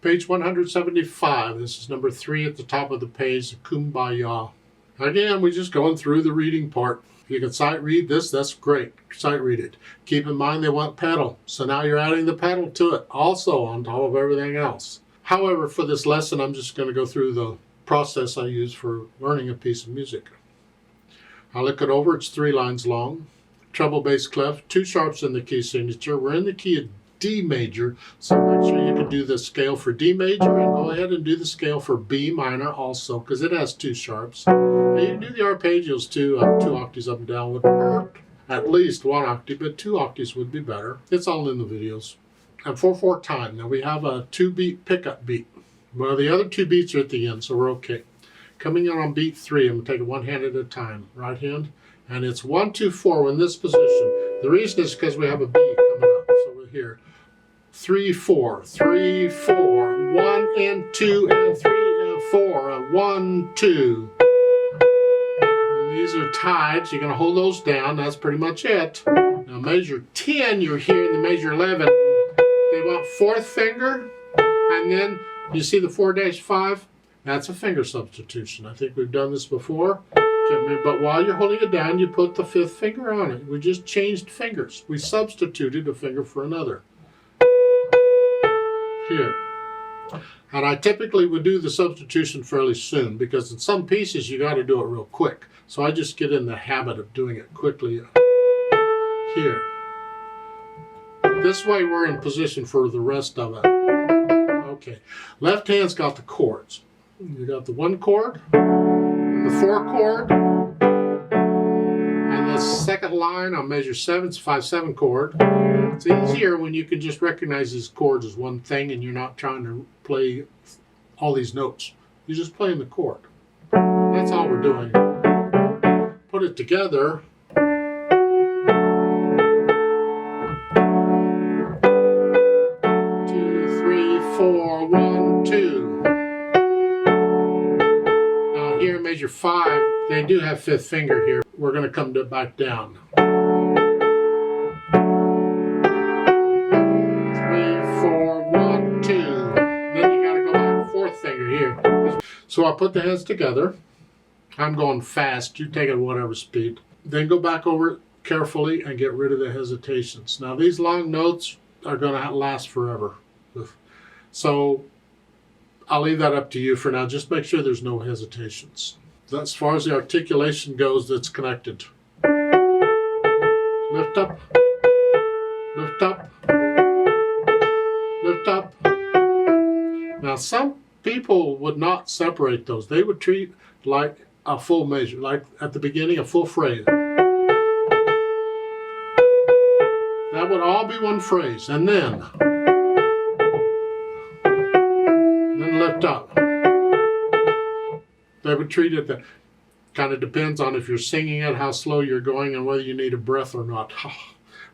Page 175. This is number 3 at the top of the page, Kum-Ba-Yah. Again, we're just going through the reading part. If you can sight read this, that's great. Sight read it. Keep in mind they want pedal. So now you're adding the pedal to it also on top of everything else. However, for this lesson, I'm just going to go through the process I use for learning a piece of music. I look it over. It's 3 lines long. Treble bass clef, 2 sharps in the key signature. We're in the key of D major, so make sure you can do the scale for D major and go ahead and do the scale for B minor also, because it has 2 sharps. And you can do the arpeggios too, 2 octaves up and down would hurt. At least 1 octave, but 2 octaves would be better. It's all in the videos. And 4/4 time. Now we have a 2-beat pickup beat. Well, the other 2 beats are at the end, so we're okay. Coming in on beat 3, I'm going to take it 1 hand at a time. Right hand. And it's 1, 2, 4 in this position. The reason is because we have a B coming up. So we're here. 3, 4, 3, 4, 1 and 2 and 3 and 4, 1, 2. And these are tied, so you're going to hold those down. That's pretty much it. Now measure 10, you're here in the measure 11. They want 4th finger, and then you see the 4-5? That's a finger substitution. I think we've done this before. But while you're holding it down, you put the 5th finger on it. We just changed fingers. We substituted a finger for another. Here. And I typically would do the substitution fairly soon because in some pieces you got to do it real quick. So I just get in the habit of doing it quickly here. This way we're in position for the rest of it. Okay. Left hand's got the chords. You got the 1 chord, the 4 chord, and the second line on measure 7, it's 5/7 chord. It's easier when you can just recognize these chords as one thing and you're not trying to play all these notes. You're just playing the chord. That's all we're doing. Put it together. 2, 3, 4, 1, 2. Now here in measure 5, they do have 5th finger here. We're going to come back down. 3, 4, 1, 2. Then you got to go back 4th finger here. So I put the hands together. I'm going fast. You take it at whatever speed. Then go back over it carefully and get rid of the hesitations. Now these long notes are going to last forever. So I'll leave that up to you for now. Just make sure there's no hesitations. As far as the articulation goes, that's connected. Lift up, lift up, lift up. Now some people would not separate those. They would treat like a full measure, like at the beginning, a full phrase. That would all be one phrase, and then lift up. They would treat it that kind of depends on if you're singing it, how slow you're going, and whether you need a breath or not.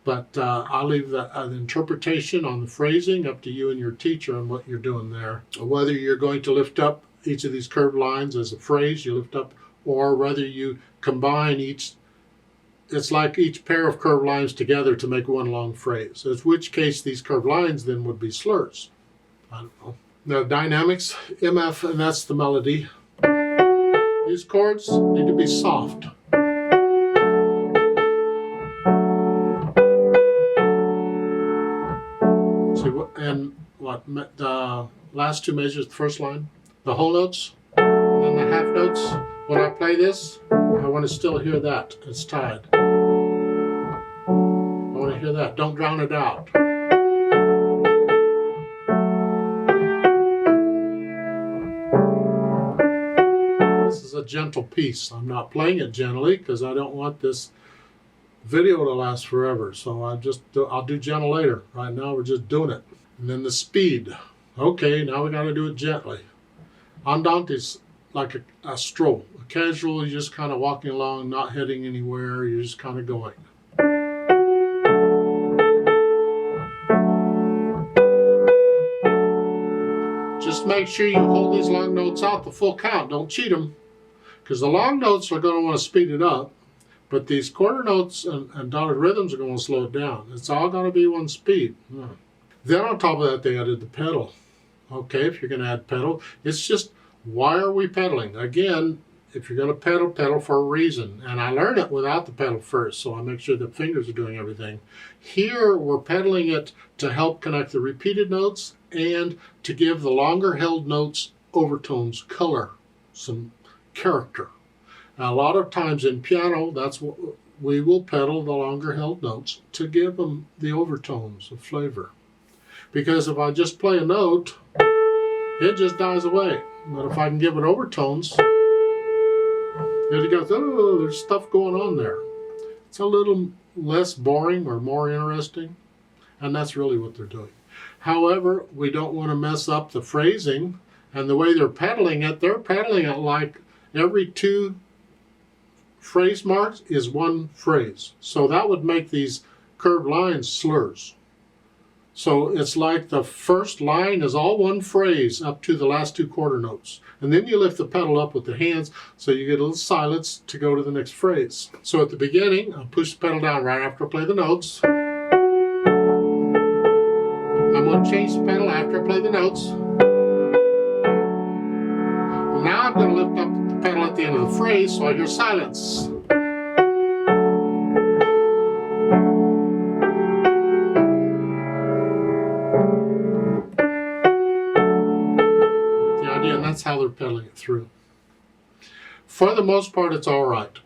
But I'll leave the interpretation on the phrasing up to you and your teacher on what you're doing there. Whether you're going to lift up each of these curved lines as a phrase, you lift up, or whether you combine each, it's like each pair of curved lines together to make one long phrase. In which case these curved lines then would be slurs. I don't know. The dynamics, MF, and that's the melody. These chords need to be soft. See what, and what the last 2 measures, the first line, the whole notes, and then the half notes. When I play this, I want to still hear that. It's tied. I want to hear that. Don't drown it out. This is a gentle piece. I'm not playing it gently because I don't want this video to last forever. So I'll do gentle later. Right now we're just doing it. And then the speed. Okay, now we got to do it gently. Andante is like a stroll. A casual, you're just kind of walking along, not heading anywhere. You're just kind of going. Just make sure you hold these long notes out the full count. Don't cheat them. Because the long notes are going to want to speed it up. But these quarter notes and dotted rhythms are going to slow it down. It's all going to be one speed. Then on top of that, they added the pedal. okay, if you're going to add pedal. It's just, why are we pedaling? Again, if you're going to pedal, pedal for a reason. And I learned it without the pedal first, so I make sure the fingers are doing everything. Here, we're pedaling it to help connect the repeated notes and to give the longer held notes overtones, color, some character. Now, a lot of times in piano, that's what we will pedal the longer held notes to give them the overtones of flavor. Because if I just play a note, it just dies away. But if I can give it overtones, it goes, oh, there's stuff going on there. It's a little less boring or more interesting, and that's really what they're doing. However, we don't want to mess up the phrasing, and the way they're pedaling it like every 2 phrase marks is 1 phrase. So that would make these curved lines slurs. So it's like the first line is all 1 phrase up to the last 2 quarter notes. And then you lift the pedal up with the hands so you get a little silence to go to the next phrase. So at the beginning, I'll push the pedal down right after I play the notes. I'm going to change the pedal after I play the notes. Now I'm going to lift up the pedal at the end of the phrase so I hear silence. That's how they're pedaling it through. For the most part, it's all right.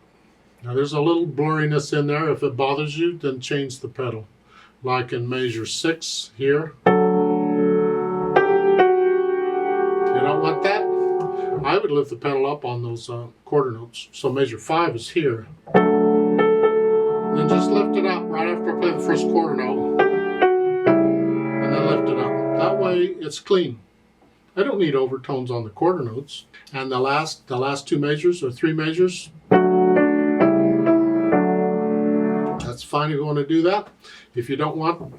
Now, there's a little blurriness in there. If it bothers you, then change the pedal. Like in measure 6 here. If you don't want that, I would lift the pedal up on those quarter notes. So measure 5 is here. Then just lift it up right after I play the first quarter note. And then lift it up. That way, it's clean. I don't need overtones on the quarter notes. And the last 2 measures or 3 measures, that's fine if you want to do that. If you don't want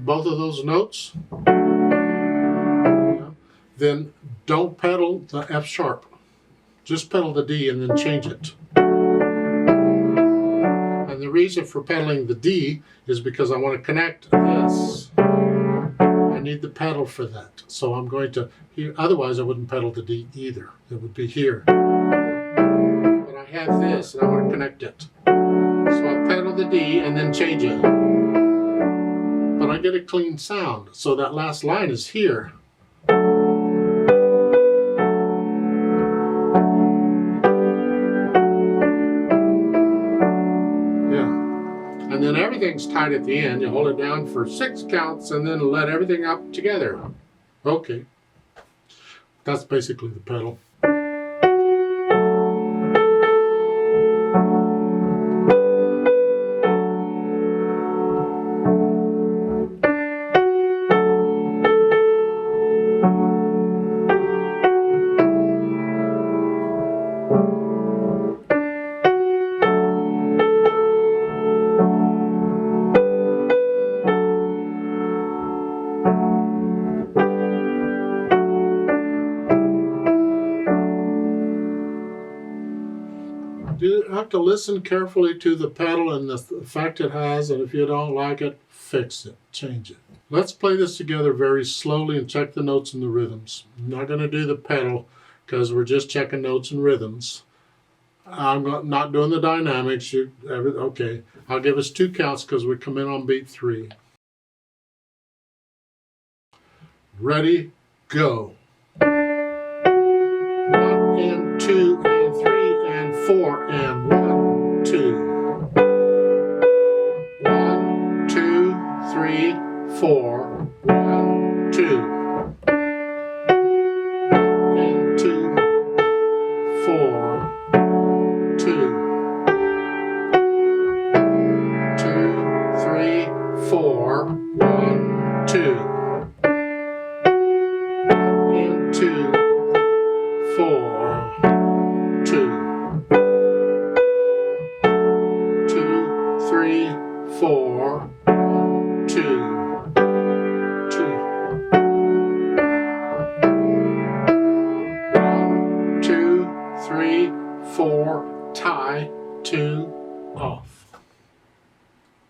both of those notes, then don't pedal the F sharp. Just pedal the D and then change it. And the reason for pedaling the D is because I want to connect this. I need the pedal for that. So I'm going to here, otherwise I wouldn't pedal the D either. It would be here. But I have this and I want to connect it. So I pedal the D and then change it. But I get a clean sound. So that last line is here. And then everything's tight at the end. You hold it down for 6 counts and then let everything up together. Okay. That's basically the pedal. You have to listen carefully to the pedal and the effect it has, and if you don't like it, fix it, change it. Let's play this together very slowly and check the notes and the rhythms. I'm not going to do the pedal because we're just checking notes and rhythms. I'm not doing the dynamics. Okay, I'll give us 2 counts because we come in on beat 3. Ready, go. 1 and 2 and 3 and 4 and 1, 2. 1, 2, 3, 4. 1, 2. And 2, 4. 2. 2, 3, 4. 1, 2. And 2, 4. 2. 2, 3, 4. 1, 2.